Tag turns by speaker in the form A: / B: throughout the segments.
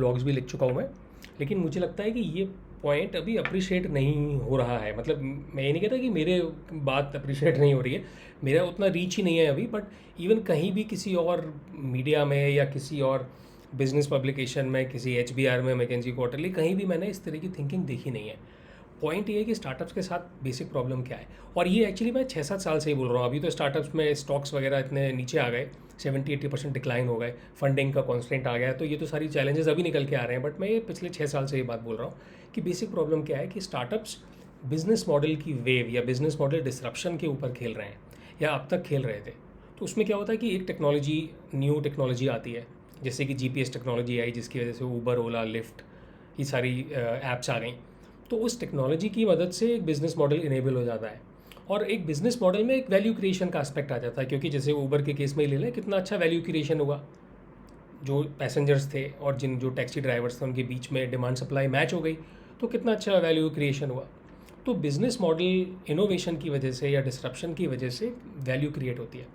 A: Blogs भी लिख चुका हूँ मैं, लेकिन मुझे लगता है कि ये पॉइंट अभी अप्रिशिएट नहीं हो रहा है। मतलब मैं ये नहीं कहता कि मेरे बात अप्रिशिएट नहीं हो रही है, मेरा उतना रीच ही नहीं है अभी, बट इवन कहीं भी किसी और मीडिया में या किसी और बिजनेस पब्लिकेशन में, किसी HBR में, मैकेंजी क्वार्टरली, कहीं भी मैंने इस तरह की थिंकिंग देखी नहीं है। पॉइंट ये है कि स्टार्टअप्स के साथ बेसिक प्रॉब्लम क्या है, और ये एक्चुअली मैं 6-7 साल से ही बोल रहा हूँ। अभी तो स्टार्टअप्स में स्टॉक्स वगैरह इतने नीचे आ गए, 70-80% डिक्लाइन हो गए, फंडिंग का कॉन्स्टेंट आ गया, तो ये तो सारी चैलेंजेस अभी निकल के आ रहे हैं। बट मैं ये पिछले 6 साल से ये बात बोल रहा हूँ कि बेसिक प्रॉब्लम क्या है कि स्टार्टअप्स बिजनेस मॉडल की वेव या बिजनेस मॉडल डिसरप्शन के ऊपर खेल रहे हैं, या अब तक खेल रहे थे। तो उसमें क्या होता है कि एक टेक्नोलॉजी, न्यू टेक्नोलॉजी आती है, जैसे कि GPS टेक्नोलॉजी आई, जिसकी वजह से ऊबर, ओला, लिफ्ट, ये सारी ऐप्स आ गई। तो उस टेक्नोलॉजी की मदद से एक बिज़नेस मॉडल इनेबल हो जाता है, और एक बिज़नेस मॉडल में एक वैल्यू क्रिएशन का एस्पेक्ट आ जाता है। क्योंकि जैसे ऊबर के केस में ही ले लें, कितना अच्छा वैल्यू क्रिएशन हुआ, जो पैसेंजर्स थे और जो टैक्सी ड्राइवर्स थे उनके बीच में डिमांड सप्लाई मैच हो गई, तो कितना अच्छा वैल्यू क्रिएशन हुआ। तो बिज़नेस मॉडल इनोवेशन की वजह से या डिसरप्शन की वजह से वैल्यू क्रिएट होती है,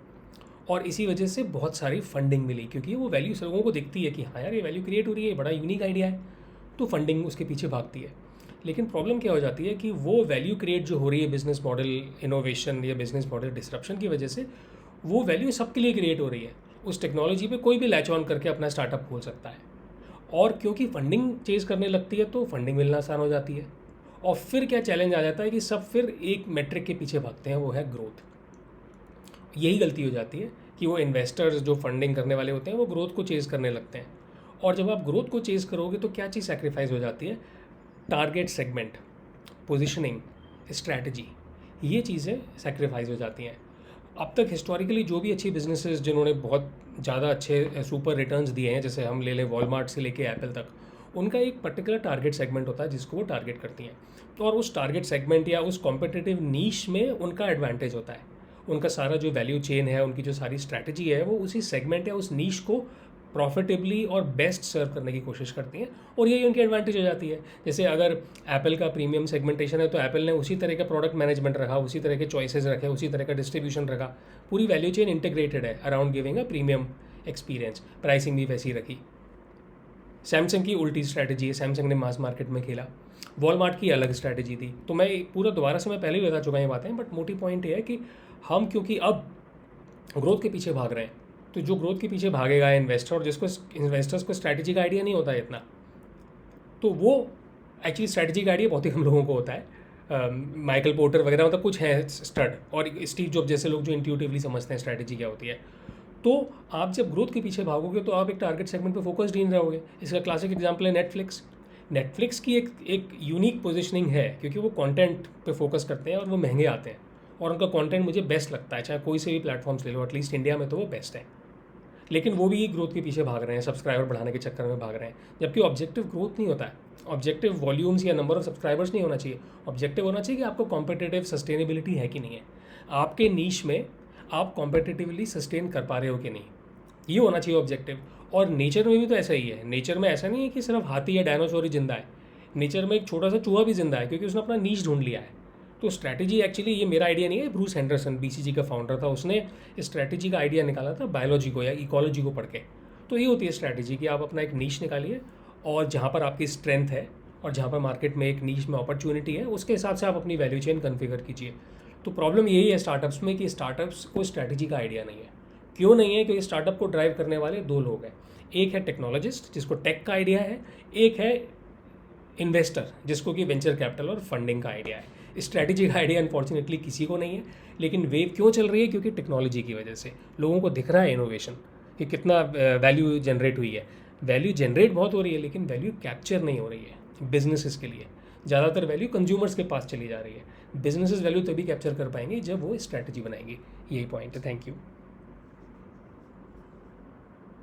A: और इसी वजह से बहुत सारी फंडिंग मिली, क्योंकि वो वैल्यू लोगों को दिखती है कि हाँ यार, ये वैल्यू क्रिएट हो रही है, बड़ा यूनिक आइडिया है, तो फंडिंग उसके पीछे भागती है। लेकिन प्रॉब्लम क्या हो जाती है कि वो वैल्यू क्रिएट जो हो रही है बिजनेस मॉडल इनोवेशन या बिजनेस मॉडल डिसरप्शन की वजह से, वो वैल्यू सबके लिए क्रिएट हो रही है। उस टेक्नोलॉजी पे कोई भी लैच ऑन करके अपना स्टार्टअप खोल सकता है, और क्योंकि फंडिंग चेज करने लगती है तो फंडिंग मिलना आसान हो जाती है। और फिर क्या चैलेंज आ जाता है कि सब फिर एक मेट्रिक के पीछे भागते हैं, वो है ग्रोथ। यही गलती हो जाती है कि वो इन्वेस्टर्स जो फंडिंग करने वाले होते हैं वो ग्रोथ को चेज़ करने लगते हैं, और जब आप ग्रोथ को चेज़ करोगे तो क्या चीज़ सेक्रीफाइस हो जाती है? टारगेट सेगमेंट, पोजीशनिंग, स्ट्रैटेजी, ये चीज़ें सेक्रीफाइस हो जाती हैं। अब तक हिस्टोरिकली जो भी अच्छी बिजनेसेस जिन्होंने बहुत ज़्यादा अच्छे सुपर रिटर्न्स दिए हैं, जैसे हम ले लें वॉलमार्ट से लेके एप्पल तक, उनका एक पर्टिकुलर टारगेट सेगमेंट होता है जिसको वो टारगेट करती हैं। तो और उस टारगेट सेगमेंट या उस कॉम्पिटिटिव नीश में उनका एडवांटेज होता है। उनका सारा जो वैल्यू चेन है, उनकी जो सारी स्ट्रैटेजी है, वो उसी सेगमेंट या उस नीश को प्रॉफिटेबली और बेस्ट सर्व करने की कोशिश करती हैं, और यही उनकी एडवांटेज हो जाती है। जैसे अगर एप्पल का प्रीमियम सेगमेंटेशन है, तो एप्पल ने उसी तरह का प्रोडक्ट मैनेजमेंट रखा, उसी तरह के चॉइसेस रखे, उसी तरह का डिस्ट्रीब्यूशन रखा, पूरी वैल्यू चेन इंटीग्रेटेड है around giving a premium experience. Pricing भी वैसी रखी। सैमसंग की उल्टी स्ट्रैटेजी है, सैमसंग ने मास मार्केट में खेला। वॉलमार्ट की अलग स्ट्रैटेजी थी। तो मैं पूरा दोबारा से मैं पहले ही बता चुका ये बातें, बट मोटी पॉइंट ये है कि हम क्योंकि अब ग्रोथ के पीछे भाग रहे हैं, तो जो ग्रोथ के पीछे भागेगा इन्वेस्टर, और जिसको इन्वेस्टर्स को स्ट्रैटेजी का आइडिया नहीं होता है इतना, तो वो एक्चुअली स्ट्रैटेजी का आइडिया बहुत ही कम लोगों को होता है। माइकल पोर्टर वगैरह, मतलब कुछ है स्टड, और स्टीव जॉब जैसे लोग जो इंट्यूटिवली समझते हैं स्ट्रैटेजी क्या होती है। तो आप जब ग्रोथ के पीछे भागोगे तो आप एक टारगेट सेगमेंट पे फोकस्ड ही नहीं रहोगे। इसका क्लासिक एग्जांपल है नेटफ्लिक्स। नेटफ्लिक्स की एक यूनिक पोजीशनिंग है, क्योंकि वो कंटेंट पे फोकस करते हैं और वो महंगे आते हैं, और उनका कंटेंट मुझे बेस्ट लगता है, चाहे कोई से भी प्लेटफॉर्म्स ले लो, एटलीस्ट इंडिया में तो वो बेस्ट है। लेकिन वो भी ग्रोथ के पीछे भाग रहे हैं, सब्सक्राइबर बढ़ाने के चक्कर में भाग रहे हैं, जबकि ऑब्जेक्टिव ग्रोथ नहीं होता है। ऑब्जेक्टिव वॉल्यूम्स या नंबर ऑफ सब्सक्राइबर्स नहीं होना चाहिए। ऑब्जेक्टिव होना चाहिए कि आपको कॉम्पिटिटिव सस्टेनेबिलिटी है कि नहीं है, आपके नीश में आप कॉम्पिटिटिवली सस्टेन कर पा रहे हो कि नहीं, ये होना चाहिए ऑब्जेक्टिव। और नेचर में भी तो ऐसा ही है। नेचर में ऐसा नहीं है कि सिर्फ हाथी या डायनासोर ही जिंदा है, नेचर में एक छोटा सा चूहा भी जिंदा है, क्योंकि उसने अपना नीश ढूंढ लिया है। तो स्ट्रैटेजी एक्चुअली, ये मेरा आइडिया नहीं है, ब्रूस हेंडरसन BCG का फाउंडर था, उसने स्ट्रैटेजी का आइडिया निकाला था बायोलॉजी को या इकोलॉजी को पढ़ के। तो ये होती है स्ट्रैटेजी कि आप अपना एक नीश निकालिए, और जहाँ पर आपकी स्ट्रेंथ है और जहाँ पर मार्केट में एक नीश में अपॉर्चुनिटी है, उसके हिसाब से आप अपनी वैल्यू चेन कन्फिगर कीजिए। तो प्रॉब्लम यही है स्टार्टअप्स में कि स्टार्टअप्स को स्ट्रैटेजी का आइडिया नहीं है। क्यों नहीं है? क्योंकि स्टार्टअप को ड्राइव करने वाले दो लोग हैं, एक है टेक्नोलॉजिस्ट जिसको टेक का आइडिया है, एक है इन्वेस्टर जिसको कि वेंचर कैपिटल और फंडिंग का आइडिया है। स्ट्रैटेजी का आइडिया अनफॉर्चुनेटली किसी को नहीं है। लेकिन वेव क्यों चल रही है? क्योंकि टेक्नोलॉजी की वजह से लोगों को दिख रहा है इनोवेशन, कि कितना वैल्यू जनरेट हुई है। वैल्यू जनरेट बहुत हो रही है, लेकिन वैल्यू कैप्चर नहीं हो रही है बिजनेसेस के लिए। ज़्यादातर वैल्यू कंज्यूमर्स के पास चली जा रही है। बिजनेसेस वैल्यू तभी कैप्चर कर पाएंगे जब वो स्ट्रैटेजी बनाएंगे। यही पॉइंट है। Thank you.